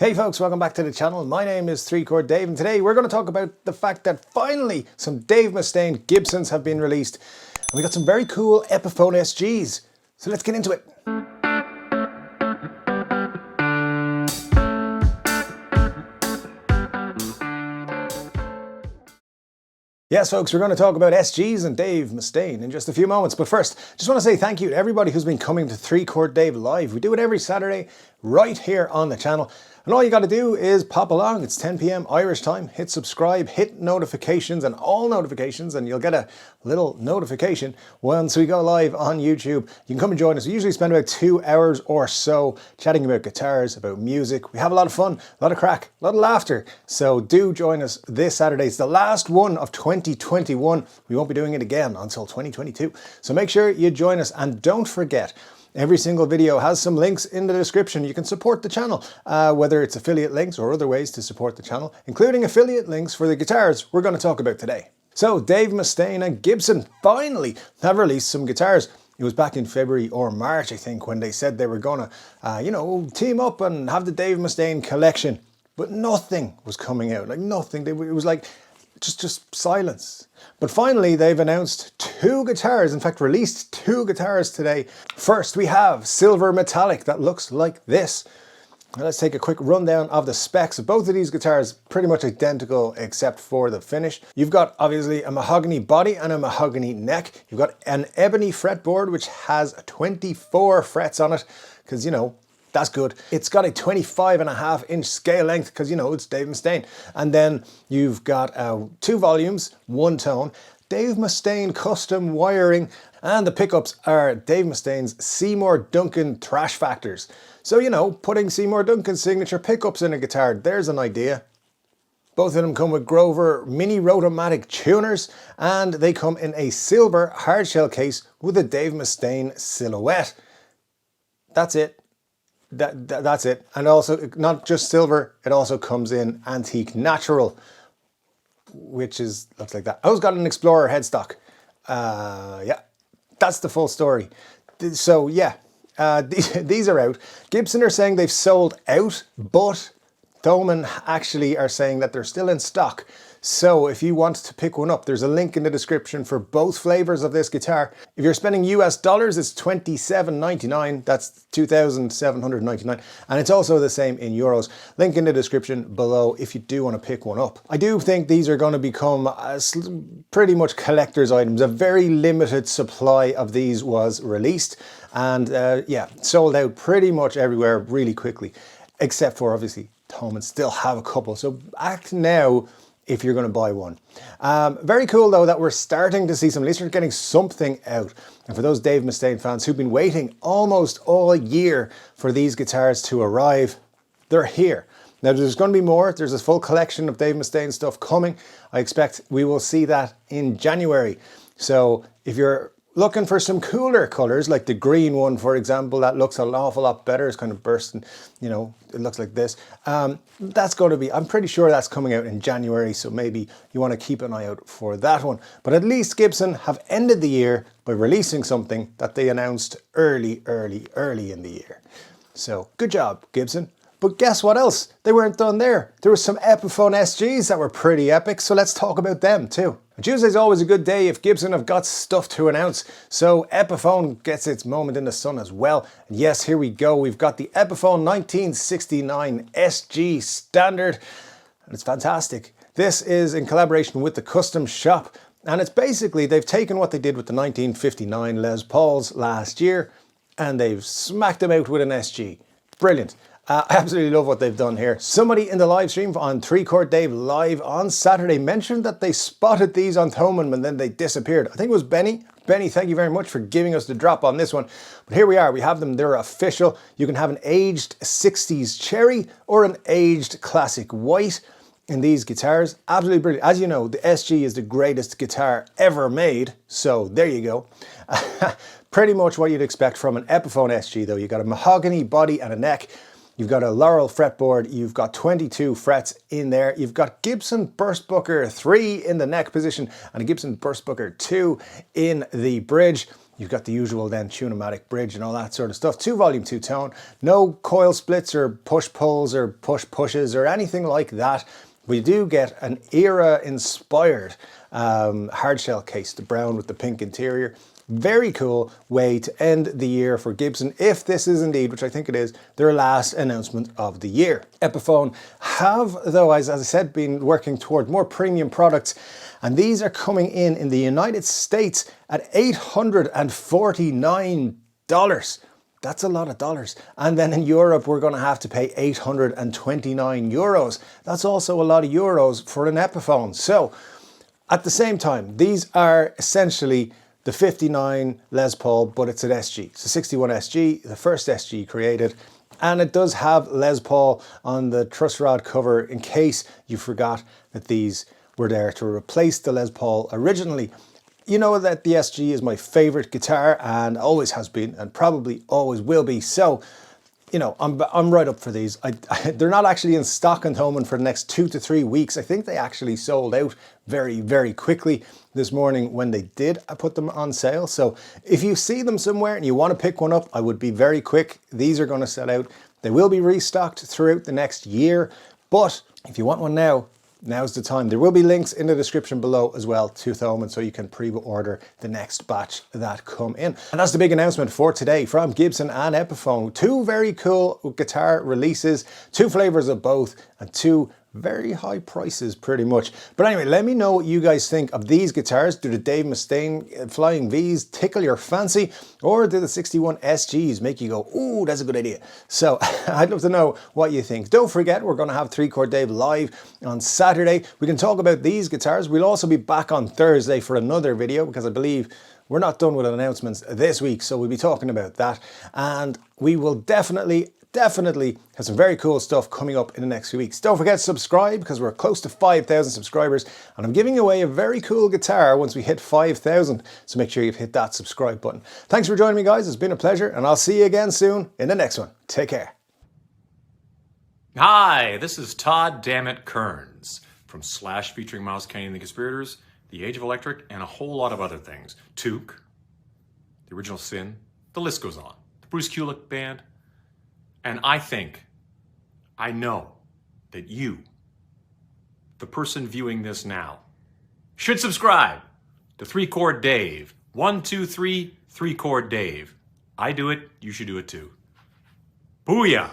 Hey folks, welcome back to the channel. My name is 3-Chord Dave and today we're going to talk about the fact that finally some Dave Mustaine Gibsons have been released. And we got some very cool Epiphone Sgs. So let's get into it. Yes folks, we're going to talk about SGs and Dave Mustaine in just a few moments. But first, just want to say thank you to everybody who's been coming to 3-Chord Dave Live. We do it every Saturday right here on the channel. And all you got to do is pop along. It's 10 p.m. Irish time. Hit subscribe, hit notifications and all notifications, and you'll get a little notification once we go live on YouTube. You can come and join us. We usually spend about 2 hours or so chatting about guitars, about music. We have a lot of fun, a lot of crack, a lot of laughter. So do join us this Saturday. It's the last one of 2021. We won't be doing it again until 2022. So make sure you join us and don't forget, every single video has some links in the description. You can support the channel, whether it's affiliate links or other ways to support the channel, including affiliate links for the guitars we're going to talk about today. So Dave Mustaine and Gibson finally have released some guitars. It was back in February or March, I think, when they said they were going to, team up and have the Dave Mustaine collection. But nothing was coming out, like nothing. It was like just silence. But finally, they've announced 2 guitars, in fact, released 2 guitars today. First, we have silver metallic that looks like this. Now, let's take a quick rundown of the specs of both of these guitars, pretty much identical except for the finish. You've got obviously a mahogany body and a mahogany neck. You've got an ebony fretboard, which has 24 frets on it, because, that's good. It's got a 25.5-inch scale length because, it's Dave Mustaine. And then you've got 2 volumes, 1 tone, Dave Mustaine custom wiring, and the pickups are Dave Mustaine's Seymour Duncan Thrash Factors. So, putting Seymour Duncan's signature pickups in a guitar, there's an idea. Both of them come with Grover mini rotomatic tuners, and they come in a silver hardshell case with a Dave Mustaine silhouette. That's it. That's it. And also, not just silver, it also comes in antique natural, which looks like that. I always got an Explorer headstock. Yeah, that's the full story. So yeah, these are out. Gibson are saying they've sold out, but Thomann actually are saying that they're still in stock. So if you want to pick one up, there's a link in the description for both flavors of this guitar. If you're spending US dollars, it's $27.99. That's $2,799. And it's also the same in euros. Link in the description below if you do want to pick one up. I do think these are going to become pretty much collector's items. A very limited supply of these was released. And yeah, sold out pretty much everywhere really quickly. Except for, obviously, Thomann still have a couple. So act now if you're going to buy one. Very cool though that we're starting to see some, at least we're getting something out. And for those Dave Mustaine fans who've been waiting almost all year for these guitars to arrive, they're here. Now there's going to be more. There's a full collection of Dave Mustaine stuff coming. I expect we will see that in January. So if you're looking for some cooler colors, like the green one, for example, that looks an awful lot better. It's kind of bursting, it looks like this. That's going to be, I'm pretty sure that's coming out in January. So maybe you want to keep an eye out for that one. But at least Gibson have ended the year by releasing something that they announced early in the year. So good job, Gibson. But guess what else? They weren't done there. There were some Epiphone Sgs that were pretty epic, so let's talk about them too. Tuesday's always a good day if Gibson have got stuff to announce, so Epiphone gets its moment in the sun as well. And yes, here we go. We've got the Epiphone 1969 SG Standard, and it's fantastic. This is in collaboration with the Custom Shop, and it's basically, they've taken what they did with the 1959 Les Pauls last year, and they've smacked them out with an SG. Brilliant. I absolutely love what they've done here. Somebody in the live stream on 3-Chord Dave Live on Saturday mentioned that they spotted these on Thomann and then they disappeared. I think it was Benny. Benny, thank you very much for giving us the drop on this one. But here we are, we have them, they're official. You can have an aged 60s cherry or an aged classic white in these guitars. Absolutely brilliant. As you know, the SG is the greatest guitar ever made. So there you go. Pretty much what you'd expect from an Epiphone SG though. You've got a mahogany body and a neck. You've got a Laurel fretboard, you've got 22 frets in there, you've got Gibson Burstbucker 3 in the neck position and a Gibson Burstbucker 2 in the bridge. You've got the usual then tune-o-matic bridge and all that sort of stuff. 2 volume, 2 tone. No coil splits or push-pulls or push-pushes or anything like that. We do get an era-inspired hardshell case, the brown with the pink interior. Very cool way to end the year for Gibson, if this is indeed, which I think it is, their last announcement of the year. Epiphone have, though, as I said, been working toward more premium products, and these are coming in the United States at $849. That's a lot of dollars. And then in Europe, we're going to have to pay 829 euros. That's also a lot of euros for an Epiphone. So at the same time, these are essentially the 59 Les Paul, but it's an SG. It's a 61 SG, the first SG created. And it does have Les Paul on the truss rod cover in case you forgot that these were there to replace the Les Paul originally. You know that the SG is my favorite guitar and always has been and probably always will be. So, you know, I'm right up for these. They're not actually in stock in Thomann for the next 2 to 3 weeks. I think they actually sold out very, very quickly this morning when they did put them on sale. So if you see them somewhere and you want to pick one up, I would be very quick. These are going to sell out. They will be restocked throughout the next year. But if you want one now, now's the time. There will be links in the description below as well to Thomann, so you can pre-order the next batch that come in. And that's the big announcement for today from Gibson and Epiphone. 2 very cool guitar releases, 2 flavors of both, and 2 very high prices pretty much. But anyway, let me know what you guys think of these guitars. Do the Dave Mustaine Flying V's tickle your fancy, or do the 61 SGs make you go, ooh, that's a good idea? So I'd love to know what you think. Don't forget, we're going to have 3 Chord Dave live on Saturday. We can talk about these guitars. We'll also be back on Thursday for another video, because I believe we're not done with announcements this week, so we'll be talking about that. And we will definitely have some very cool stuff coming up in the next few weeks. Don't forget to subscribe, because we're close to 5,000 subscribers, and I'm giving away a very cool guitar once we hit 5,000. So make sure you've hit that subscribe button. Thanks for joining me, guys. It's been a pleasure, and I'll see you again soon in the next one. Take care. Hi, this is Todd Dammit Kearns from Slash featuring Miles Kennedy and the Conspirators, The Age of Electric, and a whole lot of other things. Toque, The Original Sin, the list goes on. The Bruce Kulick Band. And I know that you, the person viewing this now, should subscribe to 3 Chord Dave. 1, 2, 3, 3 Chord Dave. I do it, you should do it too. Booyah!